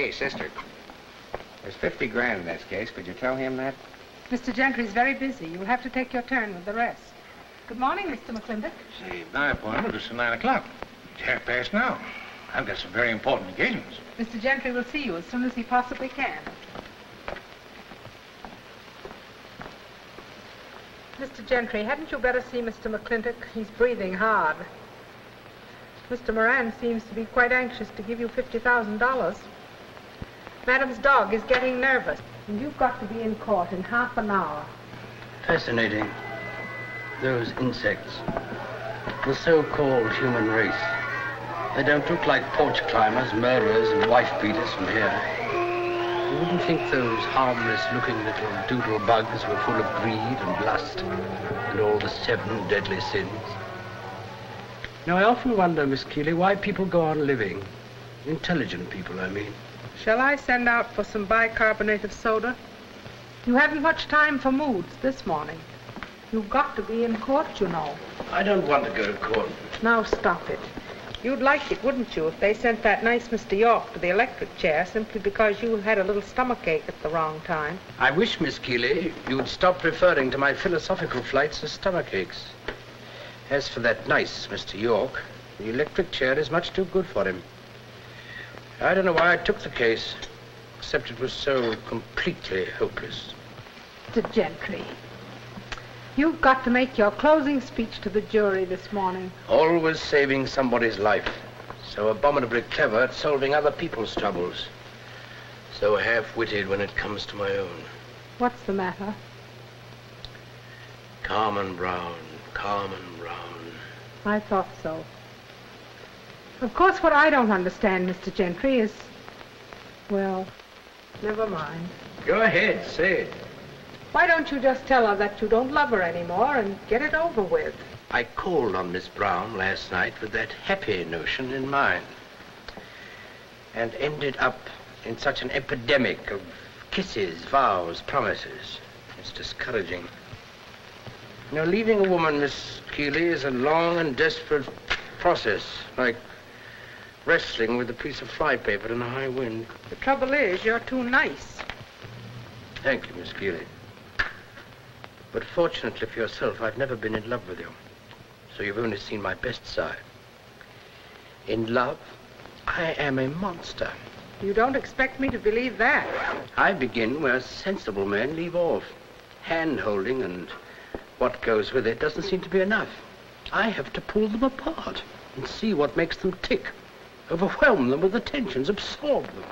Hey, sister. There's 50 grand in this case. Could you tell him that? Mr. Gentry's very busy. You'll have to take your turn with the rest. Good morning, Mr. McClintock. Say, my appointment is at 9 o'clock. It's 1/2 now. I've got some very important engagements. Mr. Gentry will see you as soon as he possibly can. Mr. Gentry, hadn't you better see Mr. McClintock? He's breathing hard. Mr. Moran seems to be quite anxious to give you $50,000. Madam's dog is getting nervous, and you've got to be in court in half an hour. Fascinating. Those insects. The so-called human race. They don't look like porch climbers, murderers, and wife-beaters from here. You wouldn't think those harmless-looking little doodle bugs were full of greed and lust and all the 7 deadly sins. Now, I often wonder, Miss Keeley, why people go on living. Intelligent people, I mean. Shall I send out for some bicarbonate of soda? You haven't much time for moods this morning. You've got to be in court, you know. I don't want to go to court. Now stop it. You'd like it, wouldn't you, if they sent that nice Mr. York to the electric chair simply because you had a little stomachache at the wrong time? I wish, Miss Keeley, you'd stop referring to my philosophical flights as stomachaches. As for that nice Mr. York, the electric chair is much too good for him. I don't know why I took the case, except it was so completely hopeless. Mr. Gentry, you've got to make your closing speech to the jury this morning. Always saving somebody's life. So abominably clever at solving other people's troubles. So half-witted when it comes to my own. What's the matter? Carmen Brown, Carmen Brown. I thought so. Of course, what I don't understand, Mr. Gentry, is... well, never mind. Go ahead, say it. Why don't you just tell her that you don't love her anymore and get it over with? I called on Miss Brown last night with that happy notion in mind. And ended up in such an epidemic of kisses, vows, promises. It's discouraging. You know, leaving a woman, Miss Keeley, is a long and desperate process, like wrestling with a piece of flypaper in a high wind. The trouble is, you're too nice. Thank you, Miss Keeley. But fortunately for yourself, I've never been in love with you. So you've only seen my best side. In love, I am a monster. You don't expect me to believe that. I begin where sensible men leave off. Hand-holding and what goes with it doesn't seem to be enough. I have to pull them apart and see what makes them tick. Overwhelm them with attentions, absorb them.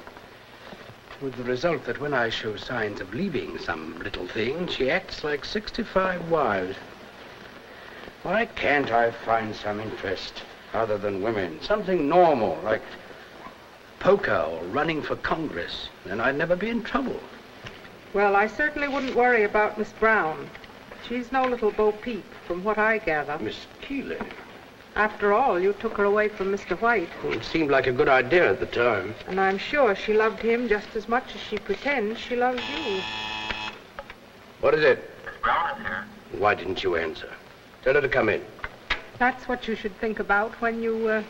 With the result that when I show signs of leaving some little thing, she acts like 65 wives. Why can't I find some interest other than women? Something normal, like poker or running for Congress. Then I'd never be in trouble. Well, I certainly wouldn't worry about Miss Brown. She's no little Bo Peep, from what I gather. Miss Keeley. After all, you took her away from Mr. White. Well, it seemed like a good idea at the time. And I'm sure she loved him just as much as she pretends she loves you. What is it? Miss Brown is here. Why didn't you answer? Tell her to come in. That's what you should think about when you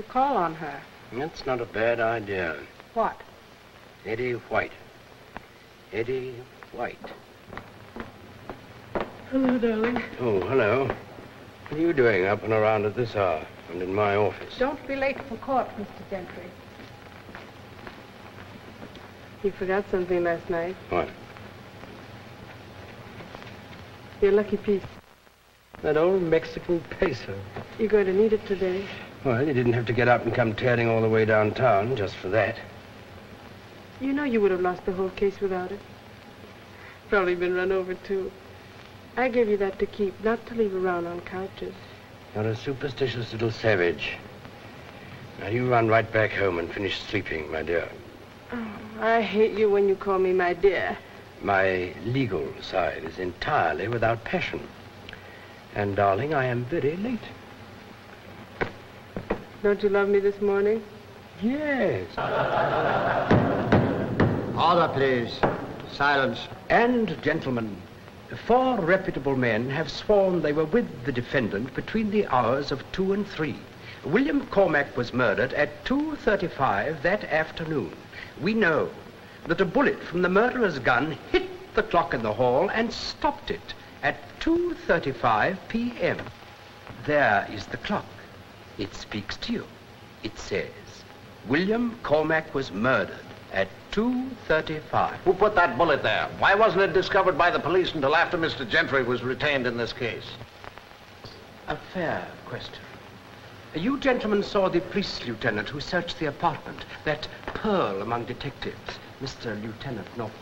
call on her. That's not a bad idea. What? Eddie White. Eddie White. Hello, darling. Oh, hello. What are you doing up and around at this hour and in my office? Don't be late for court, Mr. Gentry. You forgot something last night. What? Your lucky piece. That old Mexican peso. You're going to need it today. Well, you didn't have to get up and come tearing all the way downtown just for that. You know you would have lost the whole case without it. Probably been run over, too. I gave you that to keep, not to leave around on couches. You're a superstitious little savage. Now, you run right back home and finish sleeping, my dear. Oh, I hate you when you call me my dear. My legal side is entirely without passion. And, darling, I am very late. Don't you love me this morning? Yes. Order, please. Silence. And, gentlemen, 4 reputable men have sworn they were with the defendant between the hours of 2 and 3. William Cormac was murdered at 2:35 that afternoon. We know that a bullet from the murderer's gun hit the clock in the hall and stopped it at 2:35 p.m. There is the clock. It speaks to you. It says, William Cormac was murdered at 2:35. Who put that bullet there? Why wasn't it discovered by the police until after Mr. Gentry was retained in this case? A fair question. You gentlemen saw the police lieutenant who searched the apartment, that pearl among detectives, Mr. Lieutenant Norton.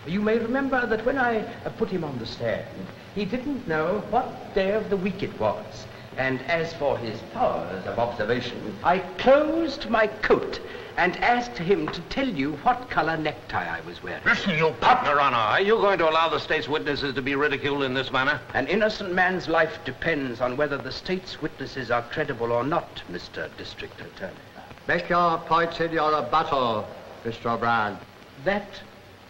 You may remember that when I put him on the stand, he didn't know what day of the week it was. And as for his powers of observation, I closed my coat and asked him to tell you what color necktie I was wearing. Listen, you pup, Your Honor. Are you going to allow the state's witnesses to be ridiculed in this manner? An innocent man's life depends on whether the state's witnesses are credible or not, Mr. District Attorney. Make your points in your rebuttal, Mr. O'Brien. That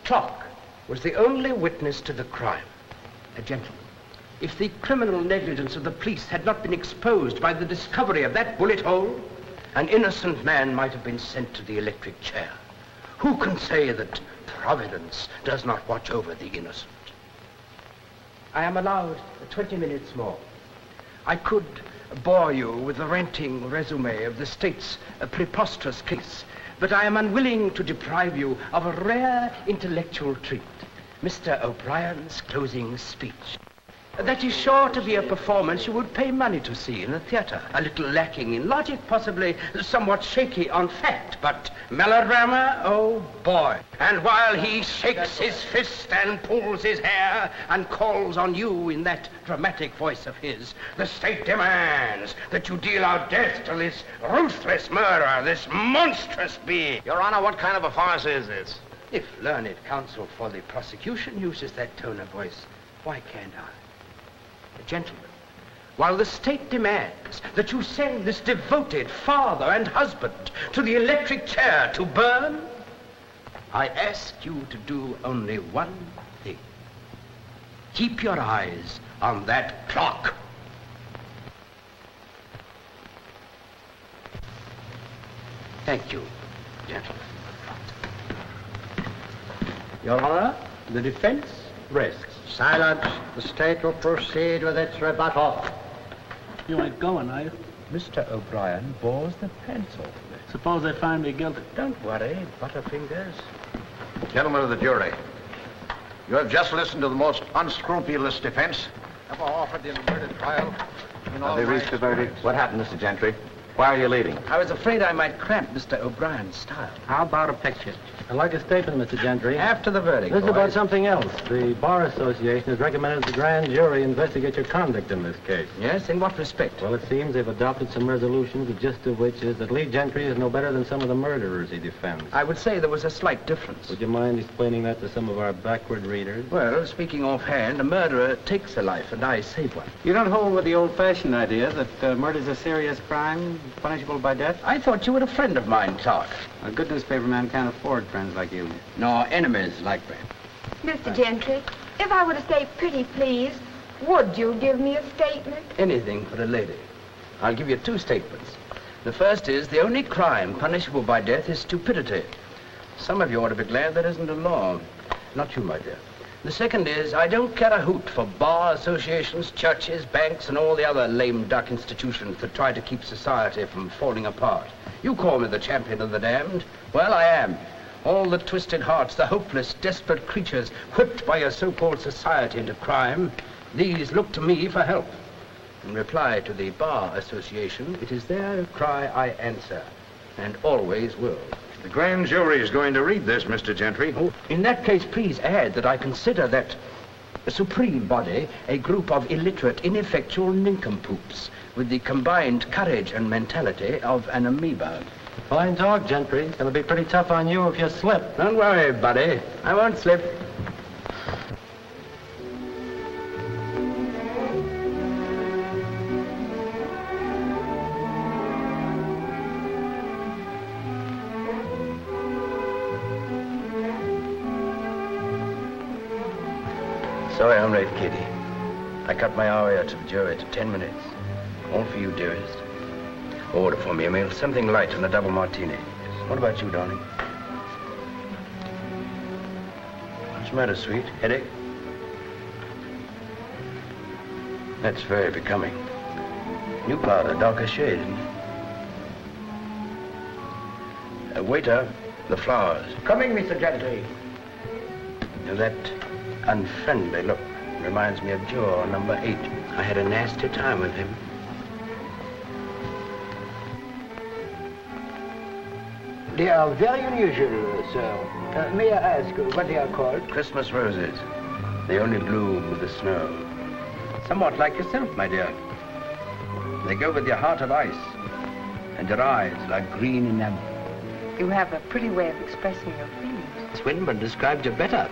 clock was the only witness to the crime. A gentleman. If the criminal negligence of the police had not been exposed by the discovery of that bullet hole, an innocent man might have been sent to the electric chair. Who can say that Providence does not watch over the innocent? I am allowed 20 minutes more. I could bore you with the ranting resume of the state's preposterous case, but I am unwilling to deprive you of a rare intellectual treat, Mr. O'Brien's closing speech. That is sure to be a performance you would pay money to see in a theater. A little lacking in logic, possibly somewhat shaky on fact, but melodrama, oh boy. And while he shakes his fist and pulls his hair and calls on you in that dramatic voice of his, the state demands that you deal out death to this ruthless murderer, this monstrous being. Your Honor, what kind of a farce is this? If learned counsel for the prosecution uses that tone of voice, why can't I? Gentlemen, while the state demands that you send this devoted father and husband to the electric chair to burn, I ask you to do only one thing. Keep your eyes on that clock. Thank you, gentlemen. Your Honor, the defense rests. Silence. The state will proceed with its rebuttal. You ain't going, are you? Mr. O'Brien bores the pants off of it. Suppose they find me guilty. Don't worry, Butterfingers. Gentlemen of the jury, you have just listened to the most unscrupulous defense ever offered in a murder trial. Have they reached the verdict? What happened, Mr. Gentry? Why are you leaving? I was afraid I might cramp Mr. O'Brien's style. How about a picture? I'd like a statement, Mr. Gentry. After the verdict, This is boys. about something else. The Bar Association has recommended the grand jury investigate your conduct in this case. Yes, in what respect? Well, it seems they've adopted some resolutions, the gist of which is that Li Gentry is no better than some of the murderers he defends. I would say there was a slight difference. Would you mind explaining that to some of our backward readers? Well, speaking offhand, a murderer takes a life and I save one. You don't hold with the old-fashioned idea that murder's a serious crime, punishable by death? I thought you were a friend of mine, Clark. A good newspaperman can't afford friends like you. Nor enemies like me. Mr. Gentry, if I were to say pretty please, would you give me a statement? Anything for a lady. I'll give you two statements. The first is the only crime punishable by death is stupidity. Some of you ought to be glad there isn't a law. Not you, my dear. The second is I don't care a hoot for bar associations, churches, banks, and all the other lame duck institutions that try to keep society from falling apart. You call me the champion of the damned. Well, I am. All the twisted hearts, the hopeless, desperate creatures whipped by your so-called society into crime, these look to me for help. In reply to the Bar Association, it is their cry I answer, and always will. The grand jury is going to read this, Mr. Gentry. Oh, in that case, please add that I consider that supreme body a group of illiterate, ineffectual nincompoops with the combined courage and mentality of an amoeba. Fine talk, Gentry. It'll be pretty tough on you if you slip. Don't worry, buddy. I won't slip. Sorry I'm late, Kitty. I cut my hour to the jury to 10 minutes. All for you, dearest. Order for me, Emil. Something light and a double martini. What about you, darling? What's the matter, sweet? Headache? That's very becoming. New powder, darker shade, isn't it? Waiter, the flowers. Coming, Mr. Gentry. That unfriendly look reminds me of Joe, number 8. I had a nasty time with him. They are very unusual, sir. May I ask what they are called? Christmas roses. They only bloom with the snow. Somewhat like yourself, my dear. They go with your heart of ice and your eyes like green enamel. You have a pretty way of expressing your feelings. Swinburne described you better.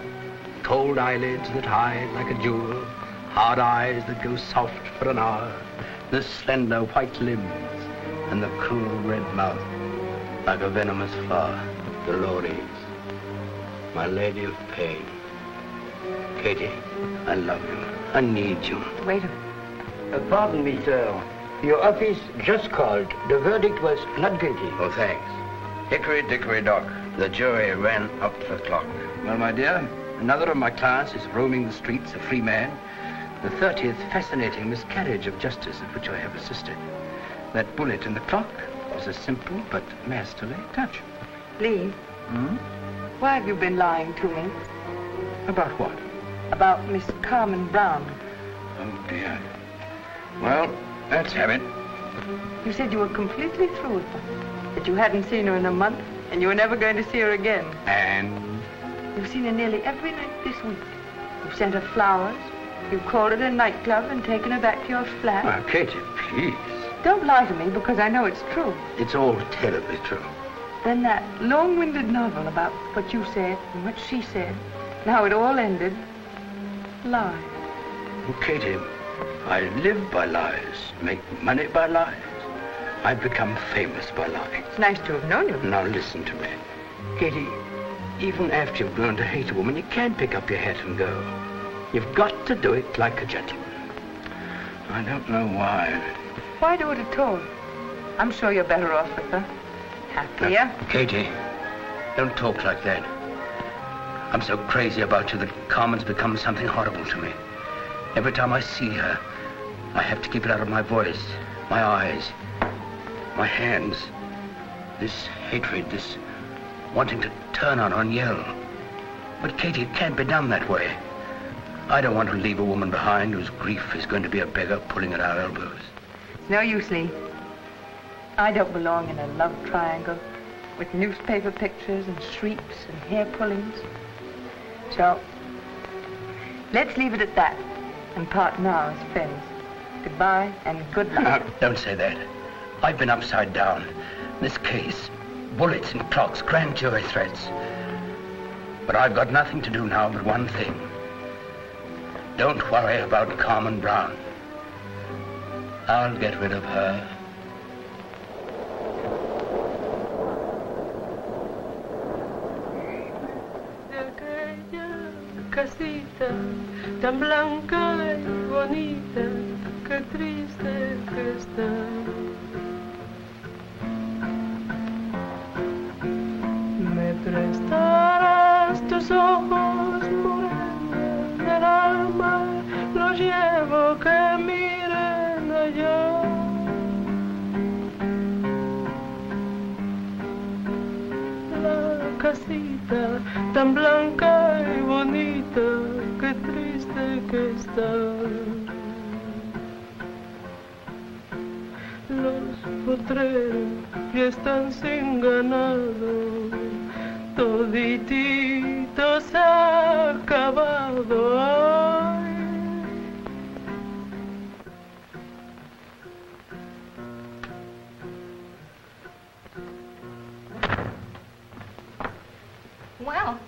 Cold eyelids that hide like a jewel, hard eyes that go soft for an hour, the slender white limbs and the cruel red mouth, like a venomous flower, Dolores, my lady of pain. Katie, I love you. I need you. Wait a minute. Pardon me, sir. Your office just called. The verdict was not guilty. Oh, thanks. Hickory dickory dock. The jury ran up the clock. Well, my dear, another of my clients is roaming the streets, a free man. The 30th fascinating miscarriage of justice at which I have assisted. That bullet in the clock was a simple but masterly touch. Lee, why have you been lying to me? About what? About Miss Carmen Brown. Oh, dear. Well, let's have it. You said you were completely through with her, that you hadn't seen her in a month, and you were never going to see her again. And? You've seen her nearly every night this week. You've sent her flowers, you've called her a nightclub and taken her back to your flat. Oh, Katie, please. Don't lie to me, because I know it's true. It's all terribly true. Then that long-winded novel about what you said and what she said, and how it all ended, lies. Oh, Katie, I live by lies, make money by lies. I've become famous by lying. It's nice to have known you. Now listen to me. Katie, even after you've grown to hate a woman, you can't pick up your hat and go. You've got to do it like a gentleman. I don't know why. Why do it at all? I'm sure you're better off with her. Happier. Now, Katie, don't talk like that. I'm so crazy about you that Carmen's become something horrible to me. Every time I see her, I have to keep it out of my voice, my eyes, my hands. This hatred, this wanting to turn on her and yell. But Katie, it can't be done that way. I don't want to leave a woman behind whose grief is going to be a beggar pulling at our elbows. It's no use, Lee. I don't belong in a love triangle with newspaper pictures and shrieks and hair pullings. So, let's leave it at that and part now as friends. Goodbye and good luck. No, don't say that. I've been upside down. This case, bullets and clocks, grand jury threats. But I've got nothing to do now but one thing. Don't worry about Carmen Brown. I'll get rid of her. Casita tan blanca y bonita, qué triste que está. Me prestarás tus ojos morenos del alma, los llevo que miren allá. La casita tan blanca y bonita, qué triste que está. Los potreros ya están sin ganado, toditito se ha acabado. Ay. Well,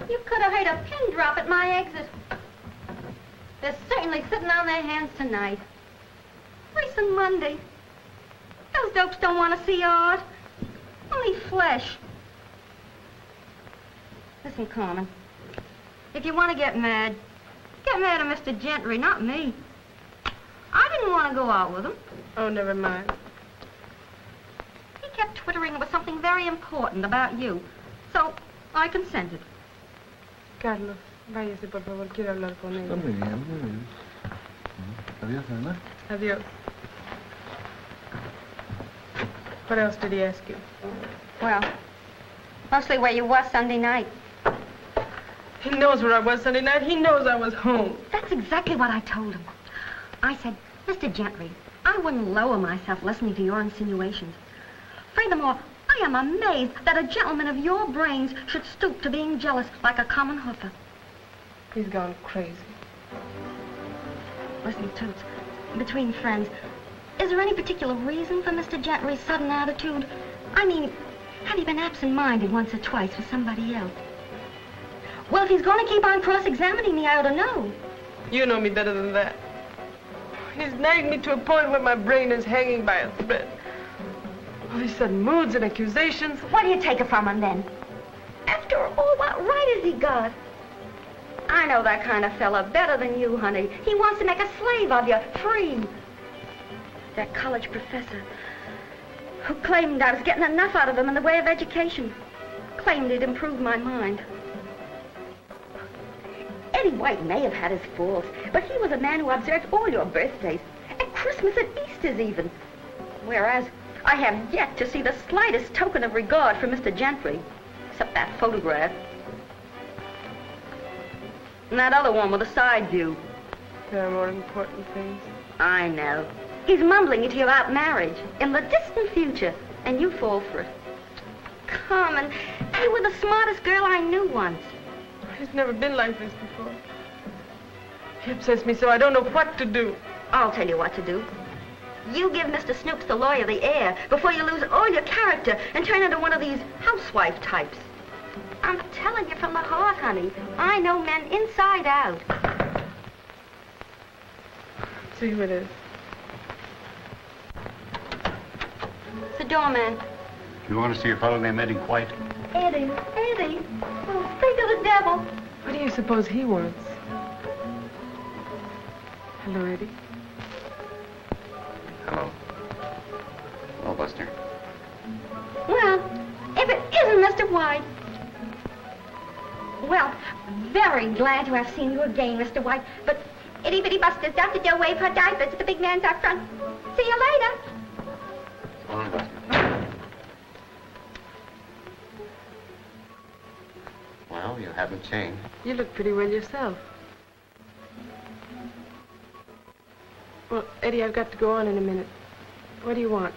you could have heard a pin drop at my exit. They're certainly sitting on their hands tonight. It's a Monday. Those dopes don't want to see art. Only flesh. Listen, Carmen. If you want to get mad at Mr. Gentry, not me. I didn't want to go out with him. Oh, never mind. kept twittering it was something very important about you. So, I consented. Carlos, váyase, por favor. Quiero hablar con ella. Está muy bien, muy bien. Adiós, Ana. Adiós. What else did he ask you? Well, mostly where you were Sunday night. He knows where I was Sunday night. He knows I was home. That's exactly what I told him. I said, Mr. Gentry, I wouldn't lower myself listening to your insinuations. Furthermore, I am amazed that a gentleman of your brains should stoop to being jealous like a common hoofer. He's gone crazy. Listen, Toots, between friends, is there any particular reason for Mr. Gentry's sudden attitude? I mean, have you been absent-minded once or twice with somebody else? Well, if he's going to keep on cross-examining me, I ought to know. You know me better than that. He's nagged me to a point where my brain is hanging by a thread. All these sudden moods and accusations. What do you take it from him, then? After all, what right has he got? I know that kind of fella better than you, honey. He wants to make a slave of you, free. That college professor who claimed I was getting enough out of him in the way of education. Claimed he'd improved my mind. Eddie White may have had his faults, but he was a man who observed all your birthdays, and Christmas and Easter's even. Whereas I have yet to see the slightest token of regard for Mr. Gentry, except that photograph. And that other one with a side view. There are more important things. I know. He's mumbling to you about marriage in the distant future, and you fall for it. Carmen, you were the smartest girl I knew once. He's never been like this before. He upsets me so I don't know what to do. I'll tell you what to do. You give Mr. Snoops the lawyer the air before you lose all your character and turn into one of these housewife types. I'm telling you from the heart, honey. I know men inside out. See who it is. It's the doorman. You want to see a fellow named Eddie White? Eddie, Eddie. Oh, think of the devil. What do you suppose he wants? Hello, Eddie. Hello. Hello, Buster. Well, if it isn't Mr. White. Well, very glad to have seen you again, Mr. White. But Itty Bitty Buster's got to go wave her diapers to the big man's out front. See you later. So long, Buster. Well, you haven't changed. You look pretty well yourself. Well, Eddie, I've got to go on in a minute. What do you want?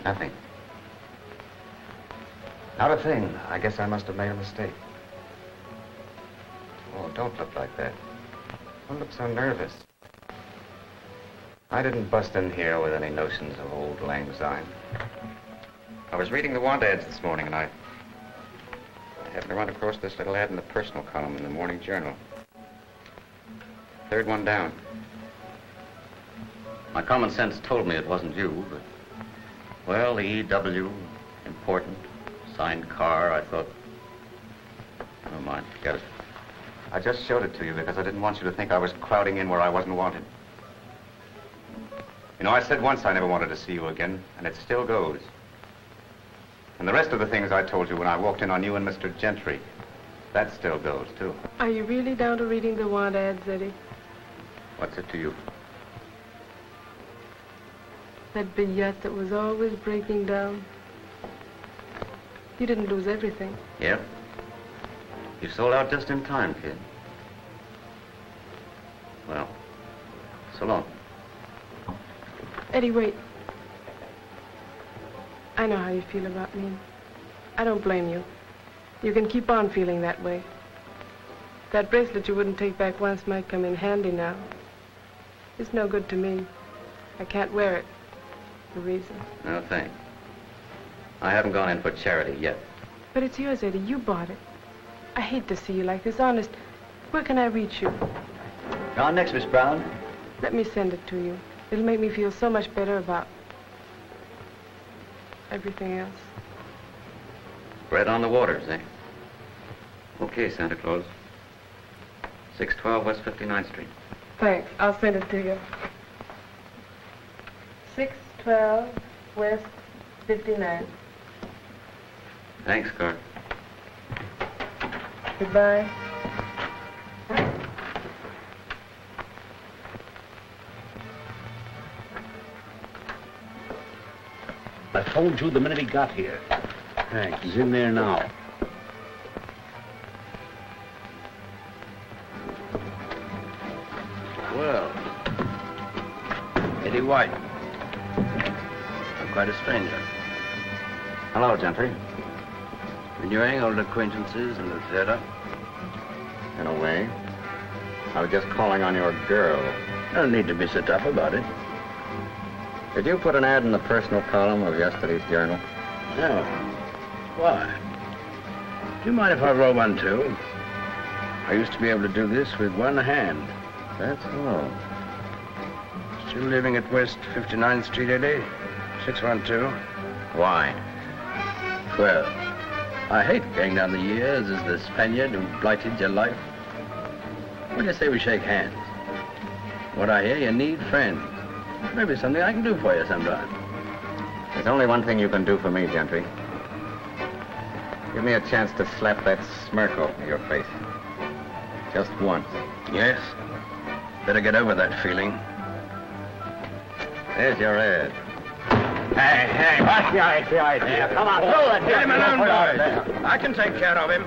Nothing. Not a thing. I guess I must have made a mistake. Oh, don't look like that. Don't look so nervous. I didn't bust in here with any notions of old lang syne. I was reading the want ads this morning, and I happened to run across this little ad in the personal column in the morning journal. Third one down. My common sense told me it wasn't you, but... Well, the E.W., important, signed car, I thought... Never mind, forget it. I just showed it to you because I didn't want you to think I was crowding in where I wasn't wanted. You know, I said once I never wanted to see you again, and it still goes. And the rest of the things I told you when I walked in on you and Mr. Gentry, that still goes, too. Are you really down to reading the want ads, Eddie? What's it to you? That vignette that was always breaking down. You didn't lose everything. Yeah? You sold out just in time, kid. Well, so long. Eddie, wait. I know how you feel about me. I don't blame you. You can keep on feeling that way. That bracelet you wouldn't take back once might come in handy now. It's no good to me. I can't wear it. The reason. No, thanks. I haven't gone in for charity yet. But it's yours, Eddie. You bought it. I hate to see you like this, honest. Where can I reach you? You're on next, Miss Brown. Let me send it to you. It'll make me feel so much better about everything else. Bread on the waters, eh? Okay, Santa Claus. 612 West 59th Street. Thanks. I'll send it to you. 612 West 59. Thanks, Clark. Goodbye. I phoned you the minute he got here. Thanks. He's in there now. Well, Eddie White. Quite a stranger. Hello, Gentry. Renewing old acquaintances in the theater. In a way. I was just calling on your girl. No need to be so tough about it. Did you put an ad in the personal column of yesterday's journal? No. Why? Do you mind if I roll one, too? I used to be able to do this with one hand. That's all. Still living at West 59th Street, Eddie? 612. Why? Well, I hate going down the years as the Spaniard who blighted your life. What do you say we shake hands? What I hear, you need friends. Maybe something I can do for you sometime. There's only one thing you can do for me, Gentry. Give me a chance to slap that smirk off of your face. Just once. Yes? Better get over that feeling. There's your ad. Hey, what's the idea? Come on, throw it. Let him alone, boys. I can take care of him.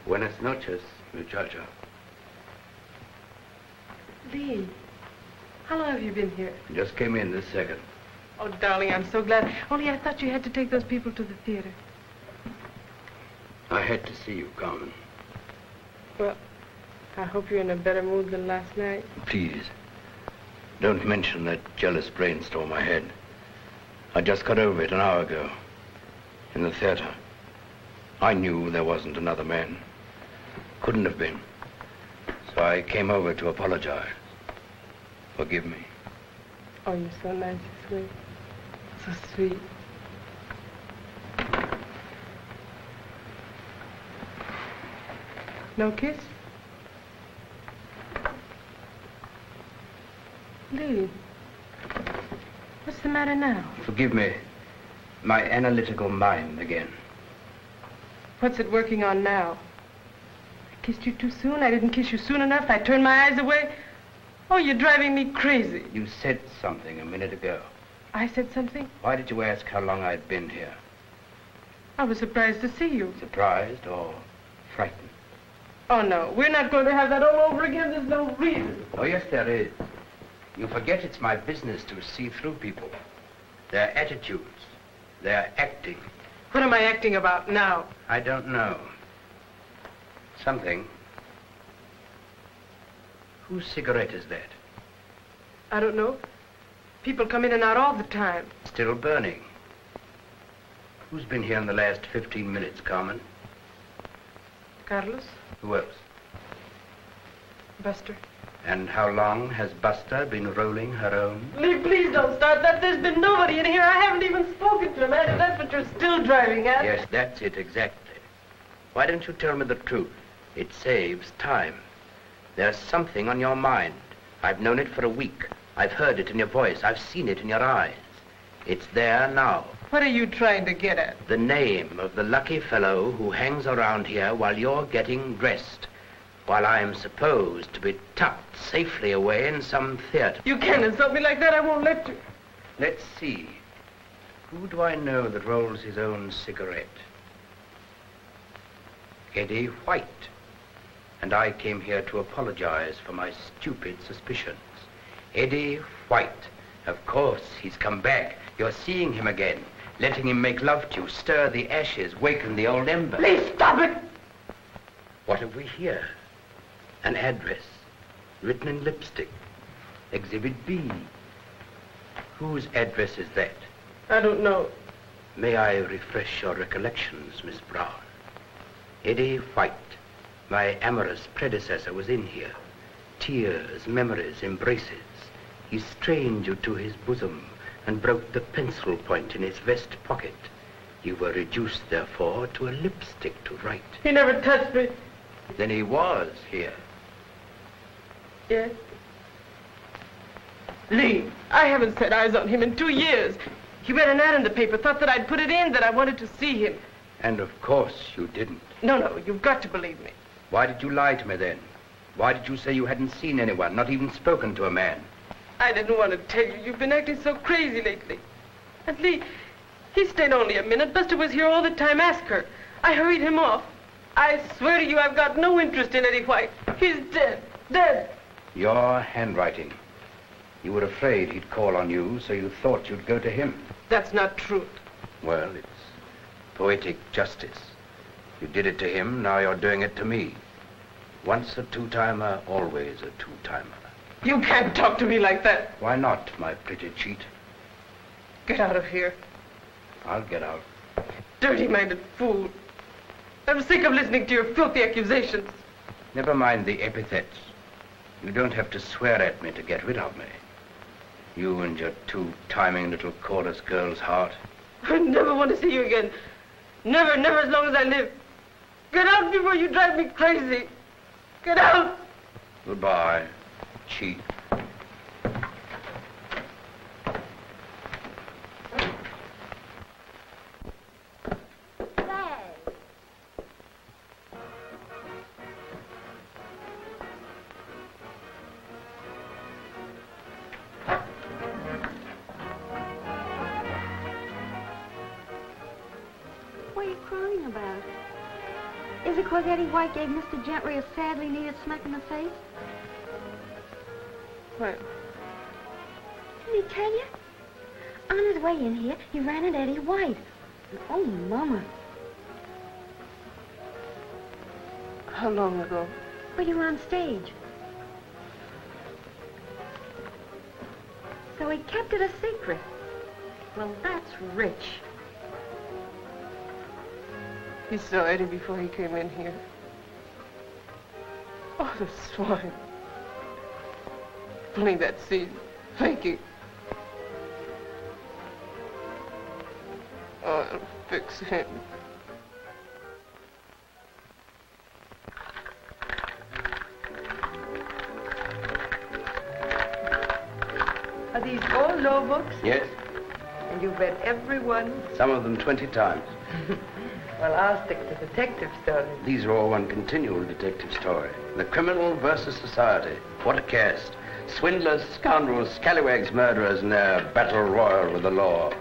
Buenas noches, muchacha. Lee, how long have you been here? Just came in this second. Oh, darling, I'm so glad. Only I thought you had to take those people to the theater. I had to see you, Carmen. Well, I hope you're in a better mood than last night. Please, don't mention that jealous brainstorm I had. I just got over it an hour ago. In the theater. I knew there wasn't another man. Couldn't have been. So I came over to apologize. Forgive me. Oh, you're so nice and sweet. So sweet. No kiss? Lee, what's the matter now? Forgive me. My analytical mind again. What's it working on now? I kissed you too soon? I didn't kiss you soon enough? I turned my eyes away? Oh, you're driving me crazy. You said something a minute ago. I said something? Why did you ask how long I'd been here? I was surprised to see you. Surprised or frightened? Oh, no. We're not going to have that all over again. There's no reason. Oh, yes, there is. You forget it's my business to see through people. Their attitudes. Their acting. What am I acting about now? I don't know. Something. Whose cigarette is that? I don't know. People come in and out all the time. Still burning. Who's been here in the last 15 minutes, Carmen? Carlos? Who else? Buster. And how long has Buster been rolling her own? Lee, please don't start that. There's been nobody in here. I haven't even spoken to him. And that's what you're still driving at. Yes, that's it, exactly. Why don't you tell me the truth? It saves time. There's something on your mind. I've known it for a week. I've heard it in your voice. I've seen it in your eyes. It's there now. What are you trying to get at? The name of the lucky fellow who hangs around here while you're getting dressed, while I'm supposed to be tucked safely away in some theater. You can't insult me like that. I won't let you. Let's see. Who do I know that rolls his own cigarette? Eddie White. And I came here to apologize for my stupid suspicions. Eddie White. Of course, he's come back. You're seeing him again, letting him make love to you, stir the ashes, waken the old ember. Please stop it! What have we here? An address, written in lipstick. Exhibit B. Whose address is that? I don't know. May I refresh your recollections, Miss Brown? Eddie White, my amorous predecessor, was in here. Tears, memories, embraces. He strained you to his bosom and broke the pencil point in his vest pocket. You were reduced, therefore, to a lipstick to write. He never touched me. Then he was here. Yes? Lee, I haven't set eyes on him in 2 years. He read an ad in the paper, thought that I'd put it in, that I wanted to see him. And of course you didn't. No, you've got to believe me. Why did you lie to me then? Why did you say you hadn't seen anyone, not even spoken to a man? I didn't want to tell you. You've been acting so crazy lately. And Lee, he stayed only a minute. Buster was here all the time. Ask her. I hurried him off. I swear to you, I've got no interest in Eddie White. He's dead. Dead. Your handwriting. You were afraid he'd call on you, so you thought you'd go to him. That's not true. Well, it's poetic justice. You did it to him, now you're doing it to me. Once a two-timer, always a two-timer. You can't talk to me like that. Why not, my pretty cheat? Get out of here. I'll get out. Dirty-minded fool. I'm sick of listening to your filthy accusations. Never mind the epithets. You don't have to swear at me to get rid of me. You and your two-timing little chorus girl's heart. I never want to see you again. Never, never as long as I live. Get out before you drive me crazy. Get out. Goodbye, cheat. What are you crying about? Is it because Eddie White gave Mr. Gentry a sadly needed smack in the face? What? Didn't he tell you? On his way in here, he ran into Eddie White. Oh, Mama. How long ago? Well, you were on stage. So he kept it a secret. Well, that's rich. You saw Eddie before he came in here. Oh, the swine. Playing that scene. Thank you. Oh, I'll fix him. Are these all law books? Yes, And you've read every one? some of them 20 times. Well, I'll stick to detective stories. These are all one continual detective story. The criminal versus society. What a cast. Swindlers, scoundrels, scallywags, murderers in their battle royal with the law.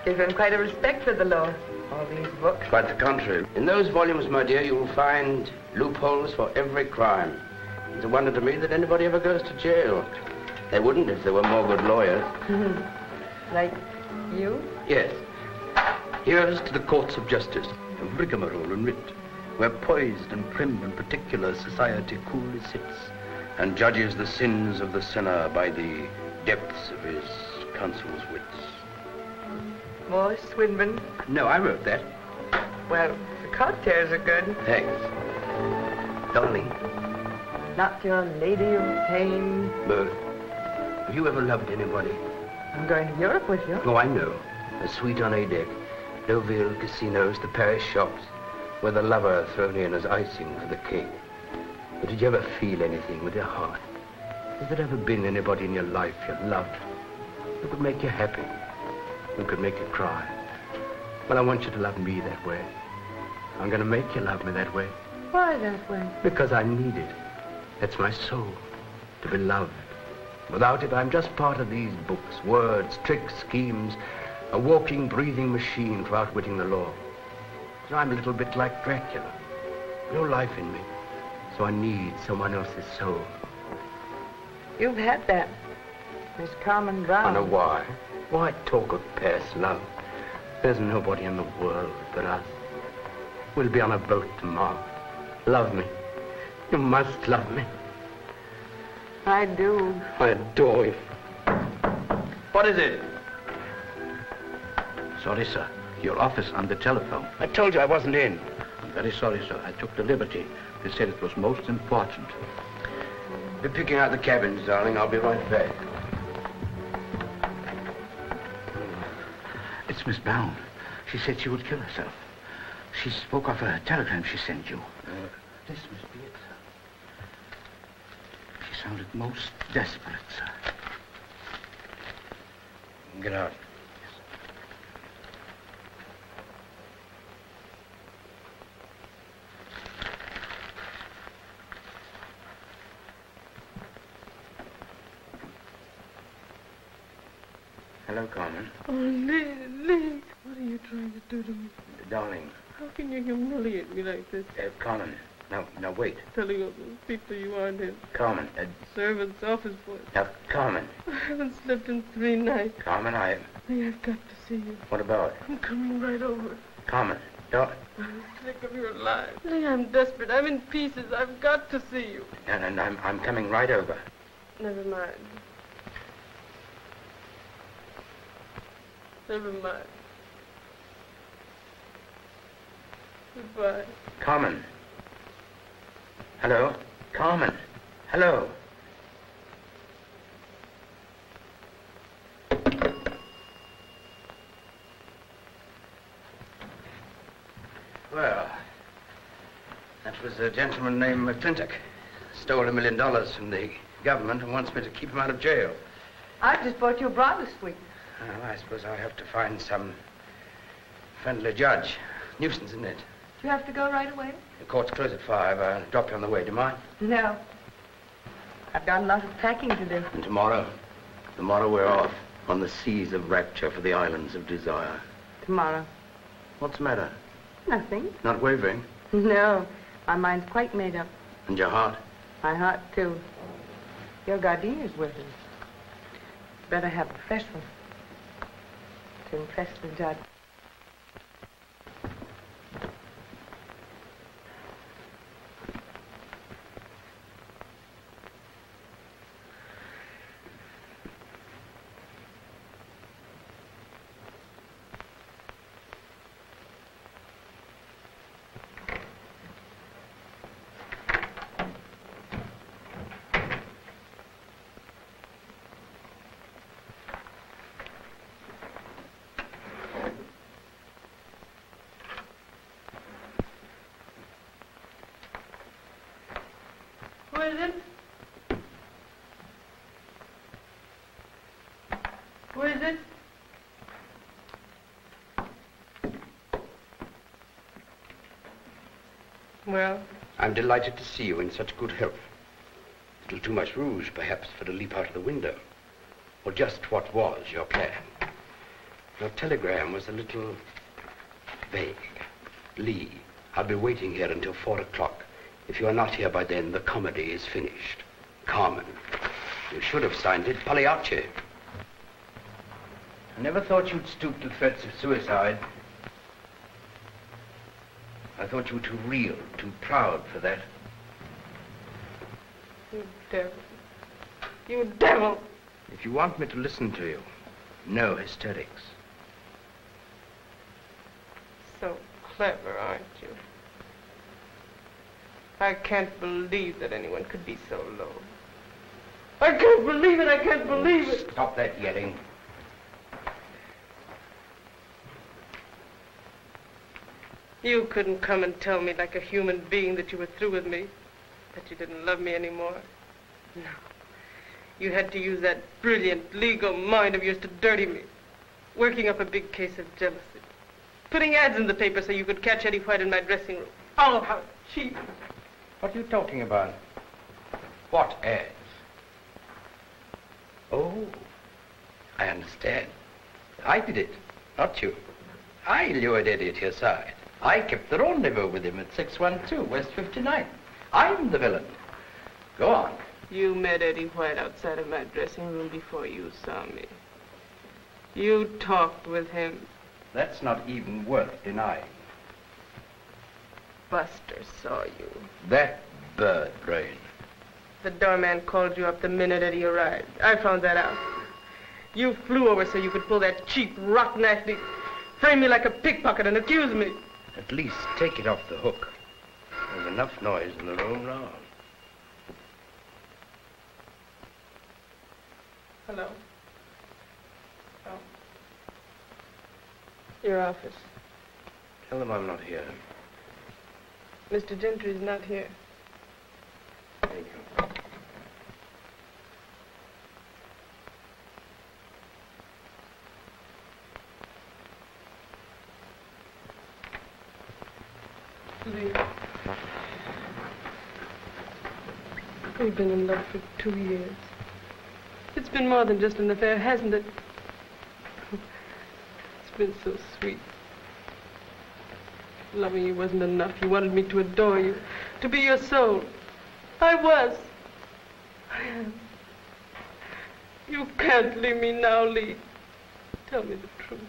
You've got quite a respect for the law, all these books. Quite the contrary. In those volumes, my dear, you will find loopholes for every crime. It's a wonder to me that anybody ever goes to jail. They wouldn't if there were more good lawyers. Like you? Yes. Here's to the courts of justice, of rigmarole and writ, where poised and prim and particular society coolly sits, and judges the sins of the sinner by the depths of his counsel's wits. More Swinburne? No, I wrote that. Well, the cocktails are good. Thanks. Darling, not your lady of pain. But have you ever loved anybody? I'm going to Europe with you. Oh, I know. A suite on a deck, Deauville casinos, the Paris shops, where the lover thrown in as icing for the cake. But did you ever feel anything with your heart? Has there ever been anybody in your life you loved, who could make you happy, who could make you cry? Well, I want you to love me that way. I'm going to make you love me that way. Why that way? Because I need it. That's my soul, to be loved. Without it, I'm just part of these books, words, tricks, schemes, a walking, breathing machine for outwitting the law. So I'm a little bit like Dracula. No life in me. So I need someone else's soul. You've had that. Miss Carmen Brown. I know why. Why talk of past love? There's nobody in the world but us. We'll be on a boat tomorrow. Love me. You must love me. I do. I adore you. What is it? Sorry, sir. Your office on the telephone. I told you I wasn't in. I'm very sorry, sir. I took the liberty. They said it was most important. Be picking out the cabins, darling. I'll be right back. It's Miss Brown. She said she would kill herself. She spoke of a telegram she sent you. This must be it, sir. She sounded most desperate, sir. Get out. Hello, Carmen. Oh, Lee, what are you trying to do to me? Darling. How can you humiliate me like this? Carmen. Now, wait. Telling all those people you aren't in. Carmen. Servant's office boy. Now, Carmen. I haven't slept in 3 nights. Carmen, Lee, I've got to see you. What about? I'm coming right over. Carmen, don't. I'm sick of your lies. Lee, I'm desperate. I'm in pieces. I've got to see you. And I'm coming right over. Never mind. Never mind. Goodbye. Carmen. Hello? Carmen. Hello? Well, that was a gentleman named McClintock. Stole $1 million from the government and wants me to keep him out of jail. I just bought you a bridal suite. Well, I suppose I'll have to find some friendly judge. Nuisance, isn't it? Do you have to go right away? The court's closed at 5. I'll drop you on the way. Do you mind? No. I've got a lot of packing to do. And tomorrow we're off on the seas of rapture for the islands of desire. Tomorrow. What's the matter? Nothing. Not wavering? No. My mind's quite made up. And your heart? My heart, too. Your gardener's with us. Better have a fresh one to impress the judge. Who is it? Who is it? Well? I'm delighted to see you in such good health. A little too much rouge, perhaps, for to leap out of the window. Or just what was your plan? Your telegram was a little vague. Lee, I'll be waiting here until 4 o'clock. If you are not here by then, the comedy is finished. Carmen. You should have signed it Pagliacci. I never thought you'd stoop to threats of suicide. I thought you were too real, too proud for that. You devil. You devil! If you want me to listen to you, no hysterics. So clever, aren't you? I can't believe that anyone could be so low. I can't believe it, I can't believe it. Stop that yelling. You couldn't come and tell me like a human being that you were through with me, that you didn't love me anymore. No. You had to use that brilliant legal mind of yours to dirty me, working up a big case of jealousy, putting ads in the paper so you could catch Eddie White in my dressing room. Oh, how cheap. What are you talking about? What ads? Oh, I understand. I did it, not you. I lured Eddie at your side. I kept the rendezvous with him at 612 West 59. I'm the villain. Go on. You met Eddie White outside of my dressing room before you saw me. You talked with him. That's not even worth denying. Buster saw you. That bird brain. The doorman called you up the minute Eddie arrived. I found that out. You flew over so you could pull that cheap, rotten acting, frame me like a pickpocket and accuse me. At least take it off the hook. There's enough noise in the room now. Hello. Oh. Your office. Tell them I'm not here. Mr. Gentry's not here. Thank you. Lee. We've been in love for 2 years. It's been more than just an affair, hasn't it? It's been so sweet. Loving you wasn't enough. You wanted me to adore you, to be your soul. I was. I am. You can't leave me now, Lee. Tell me the truth.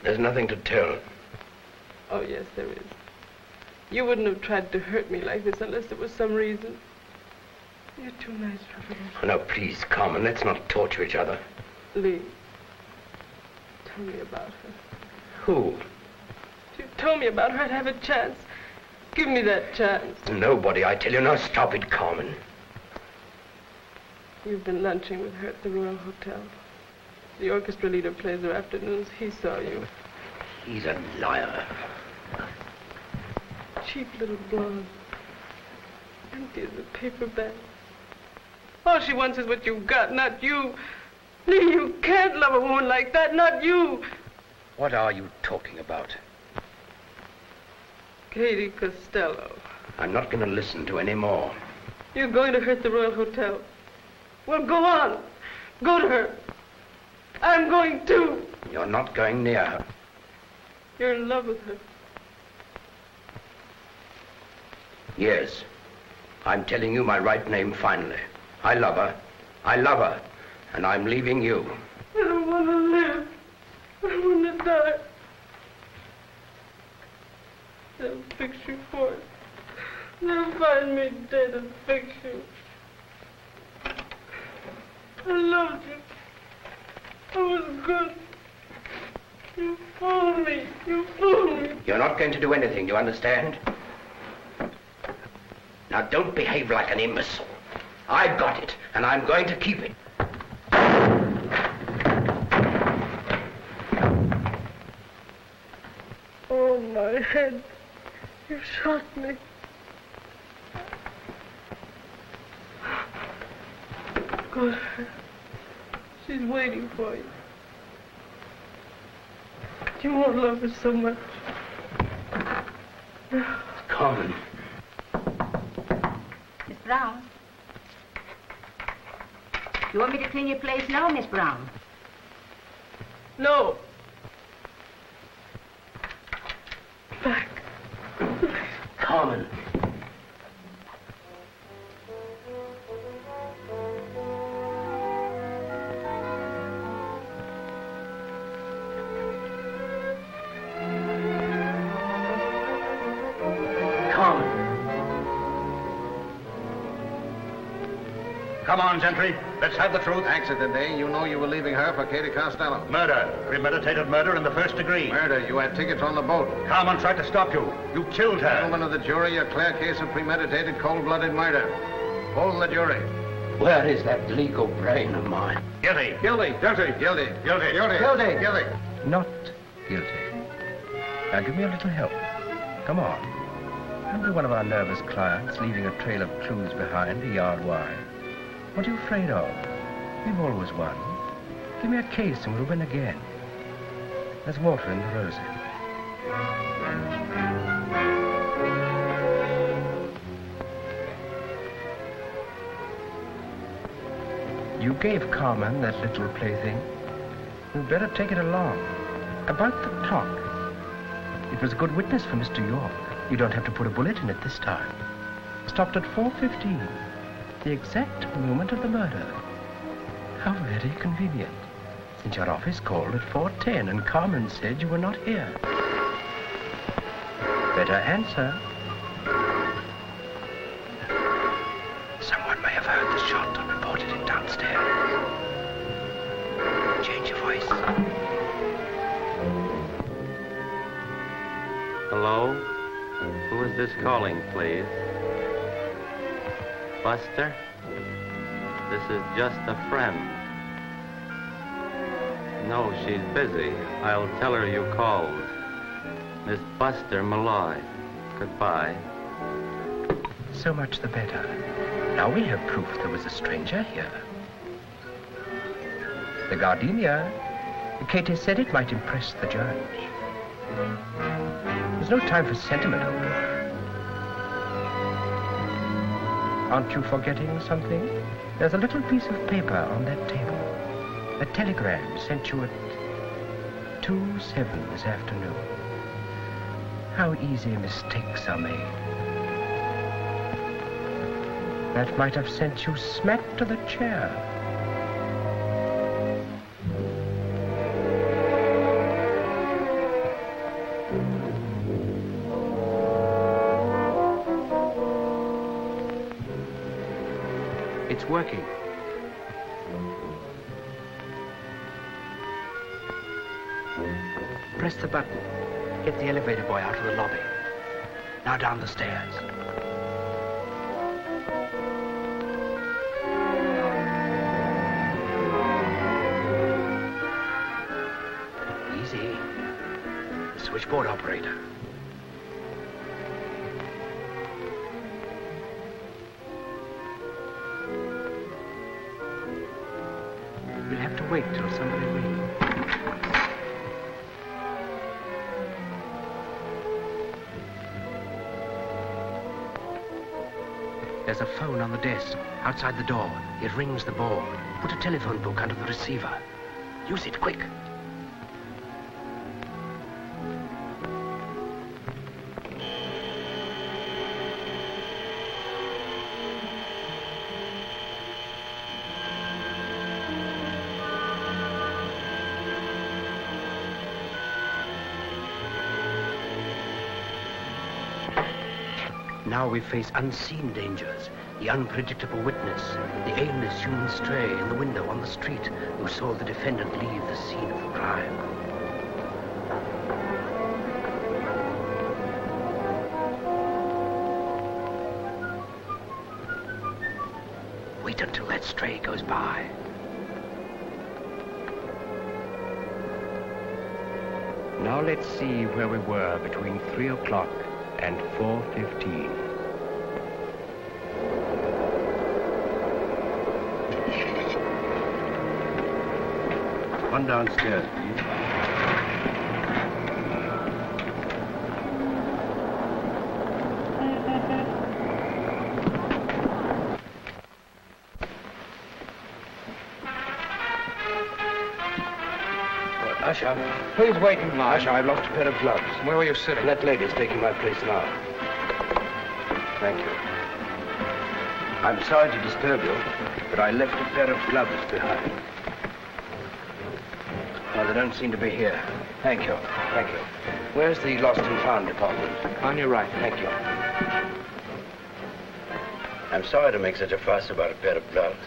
There's nothing to tell. Oh, yes, there is. You wouldn't have tried to hurt me like this unless there was some reason. You're too nice for me. Oh, now, please, Carmen, let's not torture each other. Lee, tell me about her. Who? If you told me about her, I'd have a chance. Give me that chance. Nobody, I tell you. Now, stop it, Carmen. You've been lunching with her at the Royal Hotel. The orchestra leader plays her afternoons. He saw you. He's a liar. Cheap little blonde. Empty as a paper bag. All she wants is what you've got, not you. Lee, you can't love a woman like that, not you. What are you talking about? Katie Costello. I'm not going to listen to any more. You're going to hurt the Royal Hotel. Well, go on. Go to her. I'm going too. You're not going near her. You're in love with her. Yes. I'm telling you my right name finally. I love her. I love her. And I'm leaving you. I don't want to live. I want to die. They'll fix you for it. They'll find me dead and fix you. I loved you. I was good. You fooled me. You fooled me. You're not going to do anything, do you understand? Now, don't behave like an imbecile. I've got it, and I'm going to keep it. Oh, my head. You shot me. Go to her. She's waiting for you. You won't love her so much. Carmen. Miss Brown? You want me to clean your place now, Miss Brown? No. Back. Carmen. Come on, Gentry. Let's have the truth. Accident, eh? You know you were leaving her for Katie Costello. Murder. Premeditated murder in the first degree. Murder. You had tickets on the boat. Carmen tried to stop you. You killed her. Gentlemen of the jury, a clear case of premeditated, cold-blooded murder. Poll the jury. Where is that legal brain of mine? Guilty. Guilty. Guilty. Guilty. Guilty. Guilty. Guilty. Guilty. Not guilty. Now give me a little help. Come on. Don't be one of our nervous clients leaving a trail of clues behind a yard wide. What are you afraid of? We've always won. Give me a case and we'll win again. There's water in the rosy. You gave Carmen that little plaything. You'd better take it along. About the clock. It was a good witness for Mr. York. You don't have to put a bullet in it this time. Stopped at 4:15, the exact moment of the murder. How very convenient, since your office called at 4:10 and Carmen said you were not here. Better answer. Someone may have heard the shot and reported it downstairs. Change your voice. Hello? Who is this calling, please? Buster? This is just a friend. No, she's busy. I'll tell her you called. Miss Buster Malloy. Goodbye. So much the better. Now we have proof there was a stranger here. The gardenia. Katie said it might impress the judge. There's no time for sentiment over here. Aren't you forgetting something? There's a little piece of paper on that table. A telegram sent you at 2:07 this afternoon. How easy mistakes are made. That might have sent you smack to the chair. It's working. Press the button. Get the elevator boy out of the lobby. Now down the stairs. Easy. The switchboard operator. We'll have to wait till somebody rings. There's a phone on the desk, outside the door. It rings the bell. Put a telephone book under the receiver. Use it, quick. Now we face unseen dangers, the unpredictable witness, the aimless human stray in the window on the street who saw the defendant leave the scene of the crime. Wait until that stray goes by. Now let's see where we were between 3 o'clock and 4:15. One downstairs, please. Usher. Please wait in line. Usher, I've lost a pair of gloves. Where were you sitting? That lady's taking my place now. Thank you. I'm sorry to disturb you, but I left a pair of gloves behind. Well, they don't seem to be here. Thank you. Thank you. Where's the lost and found department? On your right. Thank you. I'm sorry to make such a fuss about a pair of gloves,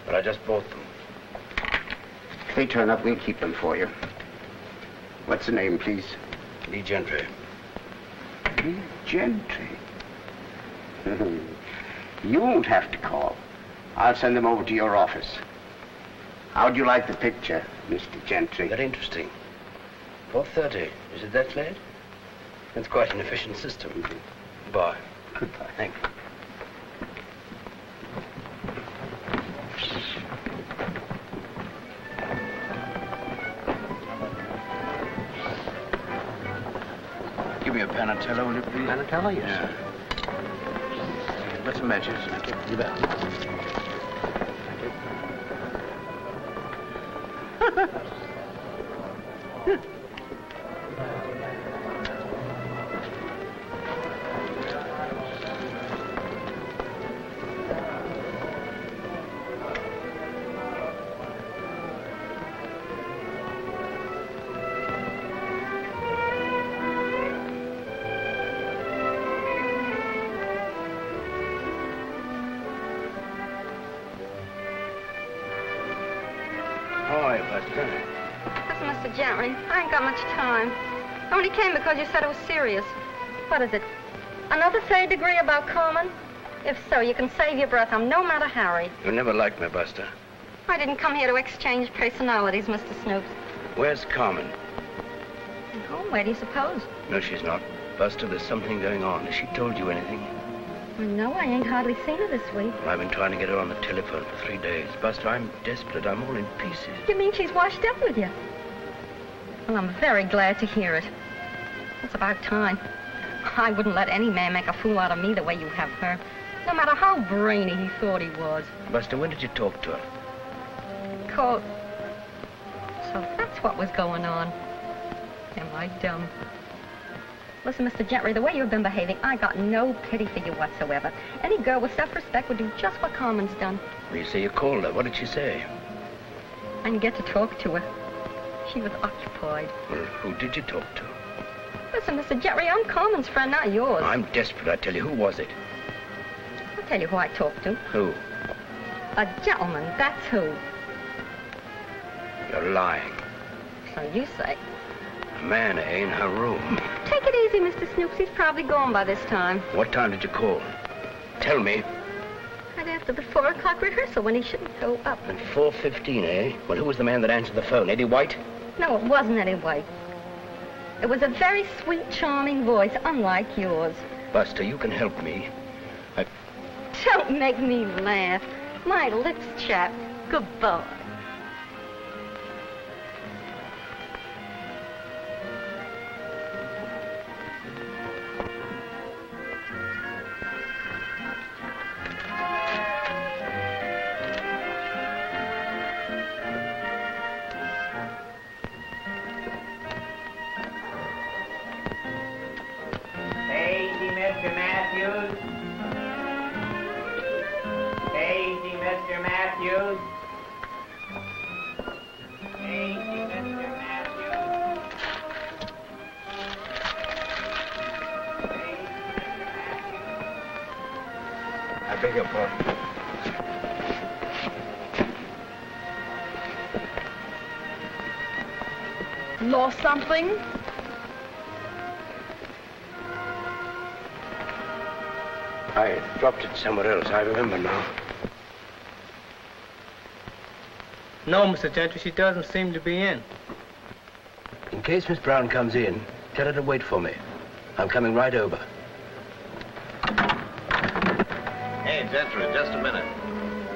but I just bought them. If they turn up, we'll keep them for you. What's the name, please? Lì Джέντρι. Lì Джέντрι. You won't have to call. I'll send them over to your office. How'd you like the picture, Mr. Gentry? Very interesting. 4:30. Is it that late? That's quite an efficient system. Goodbye. Goodbye. Thank you. Give me a panatella, will you please? Panatella, yes. Yeah. Got some matches. You bet. Listen, Mr. Gentry, I ain't got much time. I only came because you said it was serious. What is it? Another third degree about Carmen? If so, you can save your breath. I'm no matter Harry. You never liked me, Buster. I didn't come here to exchange personalities, Mr. Snoops. Where's Carmen? Oh, where do you suppose? No, she's not. Buster, there's something going on. Has she told you anything? No, I ain't hardly seen her this week. Well, I've been trying to get her on the telephone for 3 days. Buster, I'm desperate. I'm all in pieces. You mean she's washed up with you? Well, I'm very glad to hear it. It's about time. I wouldn't let any man make a fool out of me the way you have her. No matter how brainy he thought he was. Buster, when did you talk to her? Called. So that's what was going on. Am I dumb? Listen, Mr. Gentry, the way you've been behaving, I got no pity for you whatsoever. Any girl with self-respect would do just what Carmen's done. Well, you say you called her. What did she say? I didn't get to talk to her. She was occupied. Well, who did you talk to? Listen, Mr. Gentry, I'm Carmen's friend, not yours. I'm desperate, I tell you. Who was it? I'll tell you who I talked to. Who? A gentleman, that's who. You're lying. So you say. A man, in her room. Take it easy, Mr. Snoops. He's probably gone by this time. What time did you call? Tell me. Right after the 4 o'clock rehearsal when he shouldn't go up. At 4:15, eh? Well, who was the man that answered the phone? Eddie White? No, it wasn't Eddie White. It was a very sweet, charming voice, unlike yours. Buster, you can help me. Don't make me laugh. My lips chapped. Goodbye. Lost something? I dropped it somewhere else. I remember now. No, Mr. Gentry, she doesn't seem to be in. In case Miss Brown comes in, tell her to wait for me. I'm coming right over. Hey, Gentry, just a minute.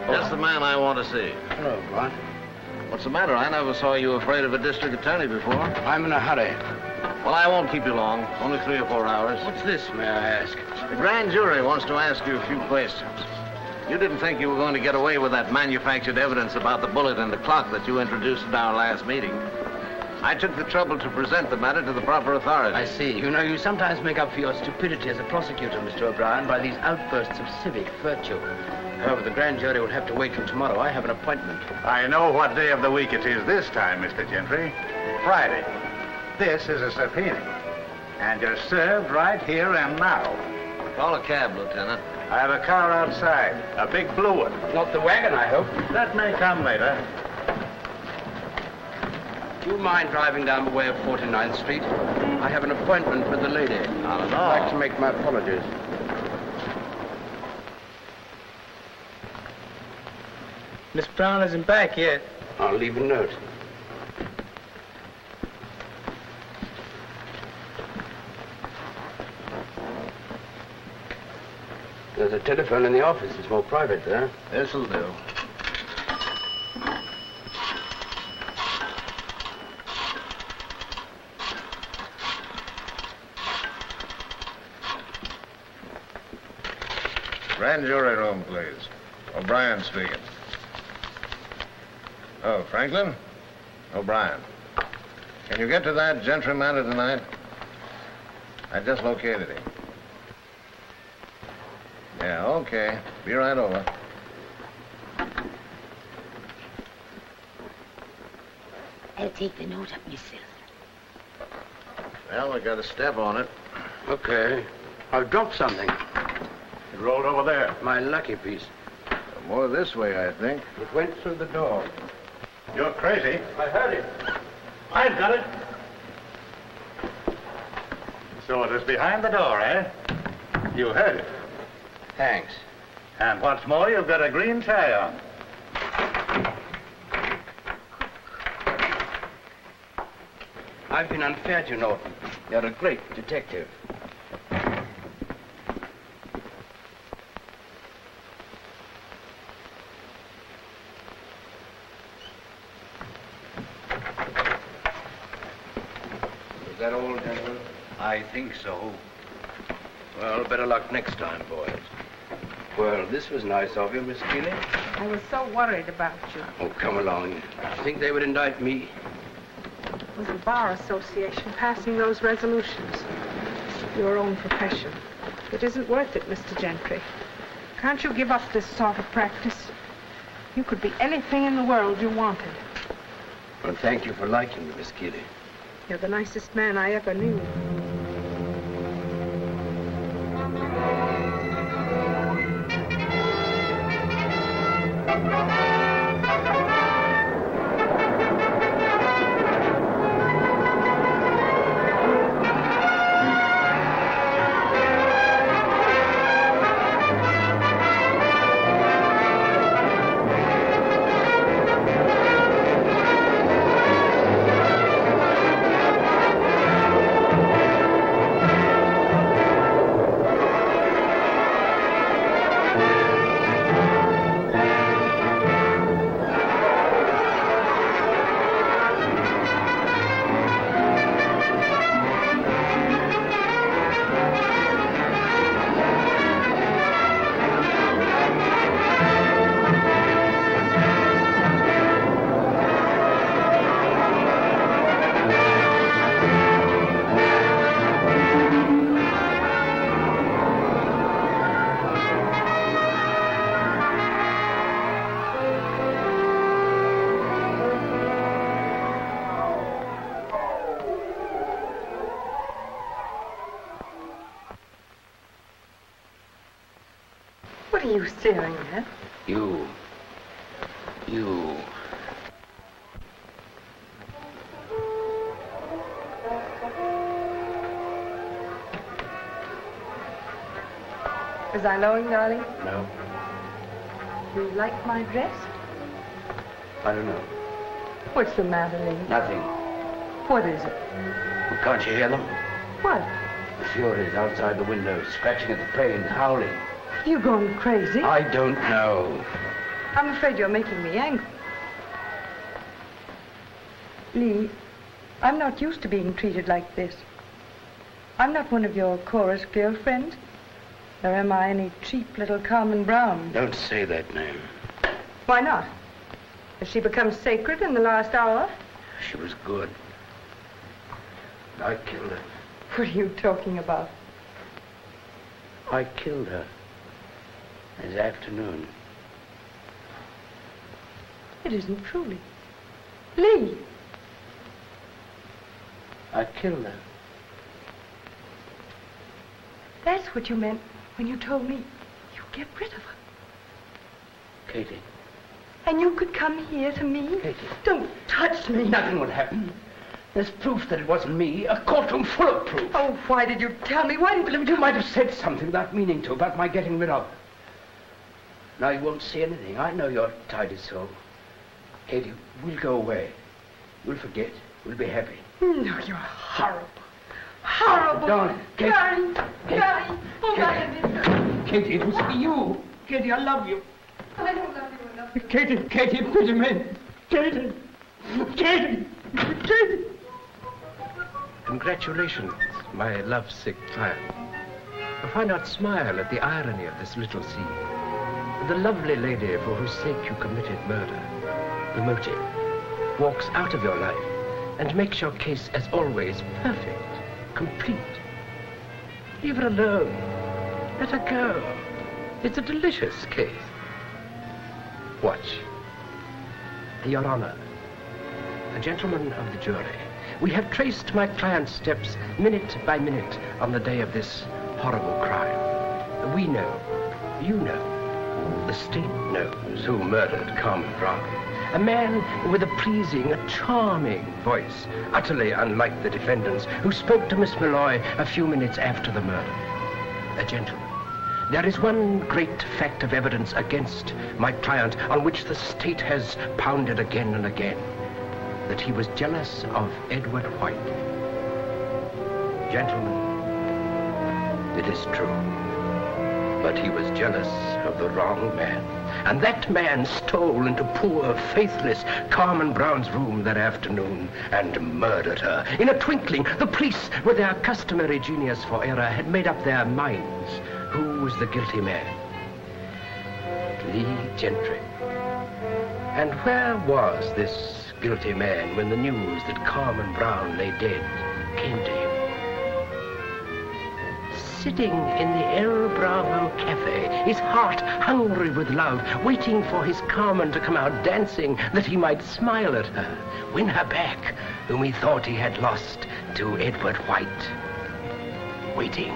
Just the man I want to see. Hello, Grant. What's the matter? I never saw you afraid of a district attorney before. I'm in a hurry. Well, I won't keep you long. Only 3 or 4 hours. What's this, may I ask? The grand jury wants to ask you a few questions. You didn't think you were going to get away with that manufactured evidence about the bullet and the clock that you introduced at our last meeting. I took the trouble to present the matter to the proper authorities. I see. You know, you sometimes make up for your stupidity as a prosecutor, Mr. O'Brien, by these outbursts of civic virtue. However, the grand jury will have to wait till tomorrow. I have an appointment. I know what day of the week it is this time, Mr. Gentry. Friday. This is a subpoena. And you're served right here and now. Call a cab, Lieutenant. I have a car outside, a big blue one. Not the wagon, I hope. That may come later. Do you mind driving down the way of 49th Street? I have an appointment with the lady. Not at all. I'd like to make my apologies. Miss Brown isn't back yet. I'll leave a note. There's a telephone in the office. It's more private there. This'll do. Grand jury room, please. O'Brien speaking. Oh, Franklin? O'Brien. Can you get to that Gentry matter tonight? I just located him. Yeah, okay. Be right over. I'll take the note up myself. Well, we got a step on it. Okay. I've dropped something. It rolled over there. My lucky piece. More this way, I think. It went through the door. You're crazy. I heard it. I've got it. So it was behind the door, eh? You heard it. Thanks. And what's more, you've got a green tie on. I've been unfair to you, Norton. You're a great detective. Is that all, gentlemen? I think so. Well, better luck next time, boys. Well, this was nice of you, Miss Keeley. I was so worried about you. Oh, come along. Think they would indict me? It was the Bar Association passing those resolutions. Your own profession. It isn't worth it, Mr. Gentry. Can't you give up this sort of practice? You could be anything in the world you wanted. Well, thank you for liking me, Miss Keeley. You're the nicest man I ever knew. What are you staring at? You. Was I lowing, darling? No. You like my dress? I don't know. What's the matter, Lee? Nothing. What is it? Well, can't you hear them? What? The Furies outside the window, scratching at the panes, howling. You going crazy? I don't know. I'm afraid you're making me angry. Lee, I'm not used to being treated like this. I'm not one of your chorus girlfriends. Nor am I any cheap little Carmen Brown. Don't say that name. Why not? Has she become sacred in the last hour? She was good. I killed her. What are you talking about? I killed her. This afternoon. It isn't truly. Lee! I killed her. That's what you meant when you told me you get rid of her. Katie. And you could come here to me? Katie. Don't touch me. Nothing will happen. There's proof that it wasn't me. A courtroom full of proof. Oh, why did you tell me? Why didn't You might have said something without meaning to about my getting rid of her. Now you won't see anything. I know your tidy soul. Katie, we'll go away. We'll forget. We'll be happy. No, you're horrible. Horrible. Darling, Katie. Darling. Darling. Oh, my Katie, it was for you. Katie, I love you. I don't love you enough. Katie, pity me. Katie. Katie. Katie. Congratulations, my lovesick client. Why not smile at the irony of this little scene? The lovely lady for whose sake you committed murder, the motive, walks out of your life and makes your case, as always, perfect, complete. Leave her alone. Let her go. It's a delicious case. Watch. Your Honor, a gentleman of the jury, we have traced my client's steps minute by minute on the day of this horrible crime. We know, you know, the state knows who murdered Carmen Brown. A man with a pleasing, a charming voice, utterly unlike the defendants who spoke to Miss Malloy a few minutes after the murder. A gentleman. There is one great fact of evidence against my client on which the state has pounded again and again. That he was jealous of Edward White. Gentlemen, it is true. But he was jealous of the wrong man. And that man stole into poor, faithless Carmen Brown's room that afternoon and murdered her. In a twinkling, the police, with their customary genius for error, had made up their minds. Who was the guilty man? Lì Джέντрι. And where was this guilty man when the news that Carmen Brown lay dead came to him? Sitting in the El Bravo Cafe, his heart hungry with love, waiting for his Carmen to come out dancing that he might smile at her, win her back, whom he thought he had lost to Edward White. Waiting.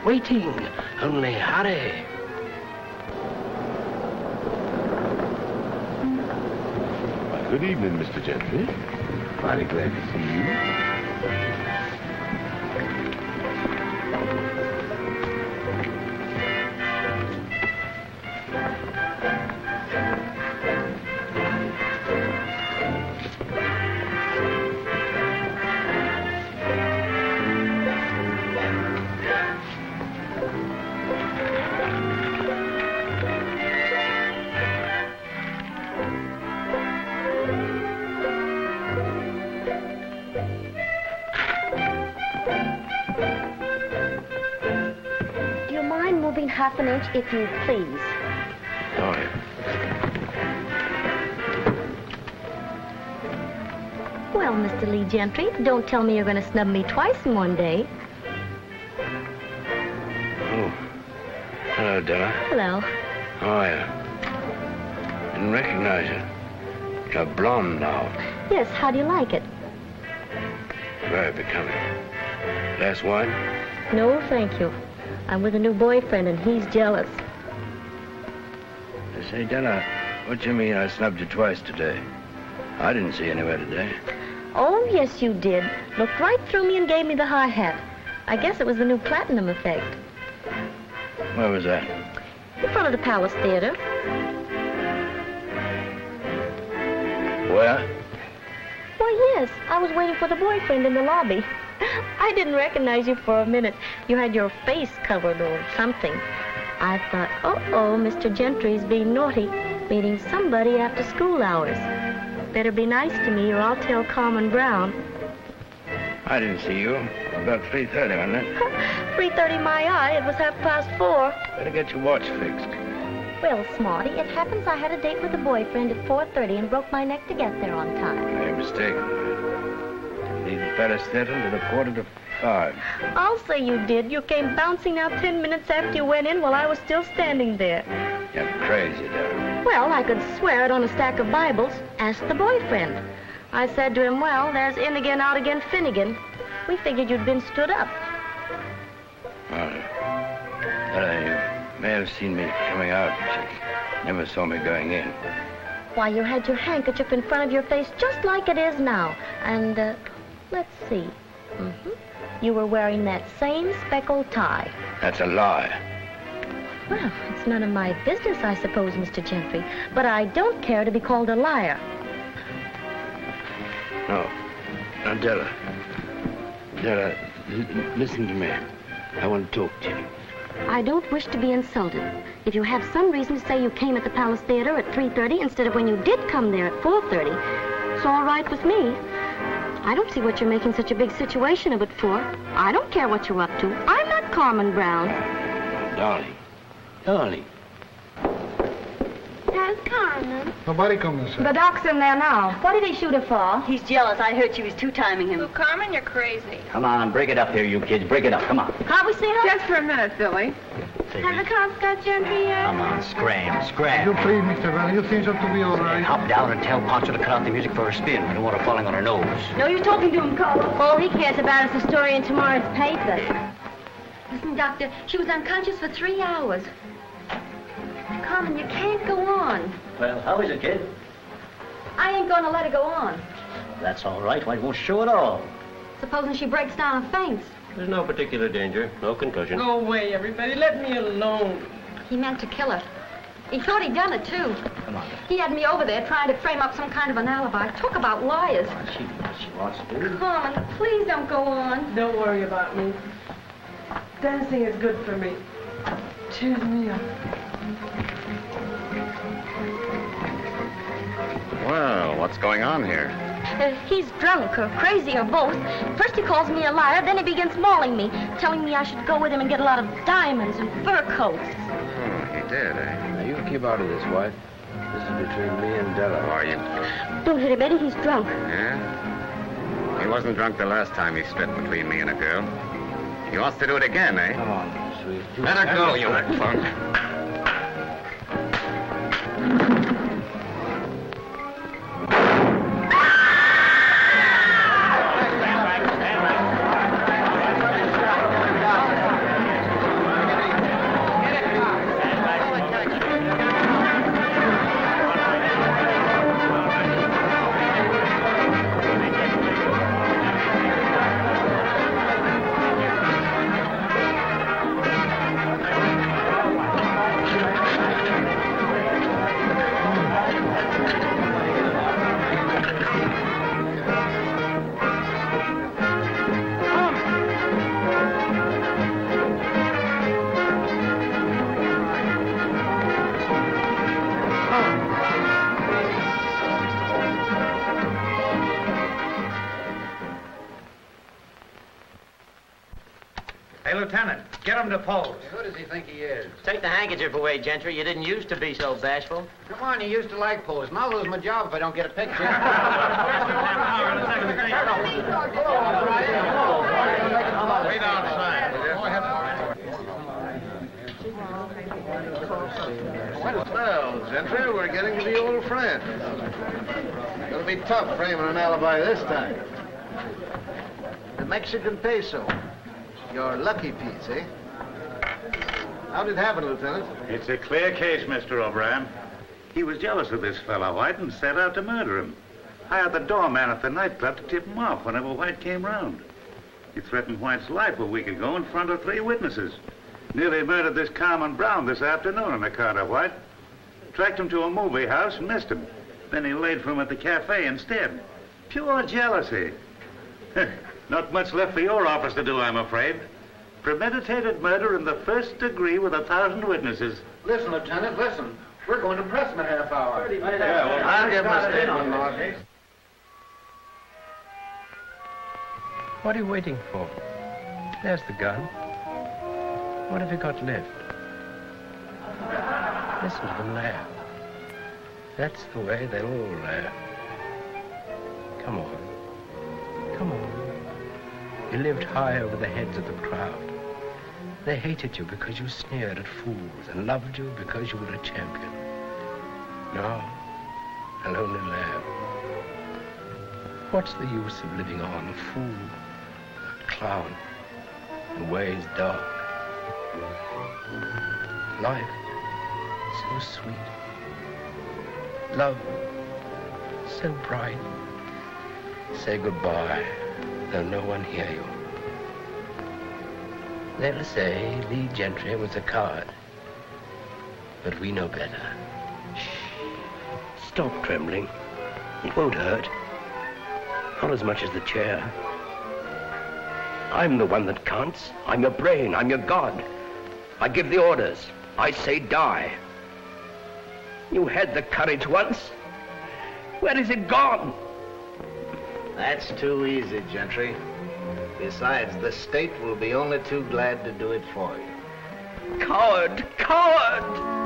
Waiting, only hurry. Good evening, Mr. Gentry. Mighty glad to see you. Half an inch, if you please. Oh, yeah. Well, Mr. Lì Джέντрι, don't tell me you're going to snub me twice in one day. Oh. Hello, Della. Hello. How are you? Didn't recognize you. You're blonde now. Yes, how do you like it? Very becoming. Glass wine? No, thank you. I'm with a new boyfriend, and he's jealous. Say, Della, what do you mean I snubbed you twice today? I didn't see you anywhere today. Oh, yes, you did. Looked right through me and gave me the high hat. I guess it was the new platinum effect. Where was that? In front of the Palace Theater. Where? Why, yes. I was waiting for the boyfriend in the lobby. I didn't recognize you for a minute. You had your face covered or something. I thought, uh-oh, Mr. Gentry's being naughty, meeting somebody after school hours. Better be nice to me or I'll tell Carmen Brown. I didn't see you. About 3:30, wasn't it? 3:30 my eye. It was 4:30. Better get your watch fixed. Well, Smarty, it happens I had a date with a boyfriend at 4:30 and broke my neck to get there on time. You're mistaken. Leave the Palace Theater until 4:45. I'll say you did. You came bouncing out 10 minutes after you went in while I was still standing there. You're crazy, Della. Well, I could swear it on a stack of Bibles. Ask the boyfriend. I said to him, well, there's in again, out again, Finnegan. We figured you'd been stood up. Well, Della, you May have seen me coming out. She never saw me going in. Why, you had your handkerchief in front of your face just like it is now. And, let's see. You were wearing that same speckled tie. That's a lie. Well, it's none of my business, I suppose, Mr. Gentry. But I don't care to be called a liar. No. Now, Della. Della, listen to me. I want to talk to you. I don't wish to be insulted. If you have some reason to say you came at the Palace Theater at 3:30 instead of when you did come there at 4:30, it's all right with me. I don't see what you're making such a big situation of it for. I don't care what you're up to. I'm not Carmen Brown. Darling. Darling. How's Carmen? Nobody comes in. The doc's in there now. What did he shoot her for? He's jealous. I heard she was two-timing him. Oh, Carmen, you're crazy. Come on, break it up here, you kids. Break it up. Come on. Can't we see her? Just for a minute, Philly. Have the cops got Gentry yet? Come on, scram, scram. You please, Mr. Valley. You things have to be all right. Hop down and tell Pancho to cut out the music for her spin. We don't want her falling on her nose. No, you're talking to him, Carl. All he cares about is the story in tomorrow's paper. Listen, Doctor, she was unconscious for 3 hours. Carmen, you can't go on. Well, how is it, kid? I ain't going to let her go on. That's all right. Why, it won't show at all. Supposing she breaks down and faints. There's no particular danger. No concussion. Go away, everybody. Let me alone. He meant to kill her. He thought he'd done it, too. Come on. He had me over there trying to frame up some kind of an alibi. Talk about liars. She wants to do. Carmen, please don't go on. Don't worry about me. Dancing is good for me. Cheers me up. Well, what's going on here? He's drunk or crazy or both. First he calls me a liar, then he begins mauling me, telling me I should go with him and get a lot of diamonds and fur coats. Oh, he did, eh? Now, you keep out of this, White. This is between me and Della. How are you? Don't hit him, Eddie. He's drunk. Yeah? He wasn't drunk the last time he stood between me and a girl. He wants to do it again, eh? Come on, sweet. Let her go, you punk. Lieutenant, get him to pose. Who does he think he is? Take the handkerchief away, Gentry. You didn't used to be so bashful. Come on, you used to like posing. I'll lose my job if I don't get a picture. Wait outside. Well, Gentry, we're getting to be old friends. It'll be tough framing an alibi this time. The Mexican peso. Your lucky piece, eh? How did it happen, Lieutenant? It's a clear case, Mr. O'Brien. He was jealous of this fellow, White, and set out to murder him. Hired the doorman at the nightclub to tip him off whenever White came round. He threatened White's life a week ago in front of 3 witnesses. Nearly murdered this Carmen Brown this afternoon in the Carter, White. Tracked him to a movie house and missed him. Then he laid for him at the cafe instead. Pure jealousy. Not much left for your office to do, I'm afraid. Premeditated murder in the first degree with 1,000 witnesses. Listen, Lieutenant, listen. We're going to press him in a half hour. Yeah, well, I'll give him a statement, Lord. What are you waiting for? There's the gun. What have you got left? Listen to them laugh. That's the way they'll all laugh. Come on. Come on. You lived high over the heads of the crowd. They hated you because you sneered at fools and loved you because you were a champion. Now, they'll only laugh. What's the use of living on, a fool, a clown, in ways dark? Life, so sweet. Love, so bright. Say goodbye, though no one hear you. They'll say Lì Джέντρι was a coward, but we know better. Shh. Stop trembling. It won't hurt. Not as much as the chair. I'm the one that counts. I'm your brain. I'm your God. I give the orders. I say die. You had the courage once. Where is it gone? That's too easy, Gentry. Besides, the state will be only too glad to do it for you. Coward! Coward!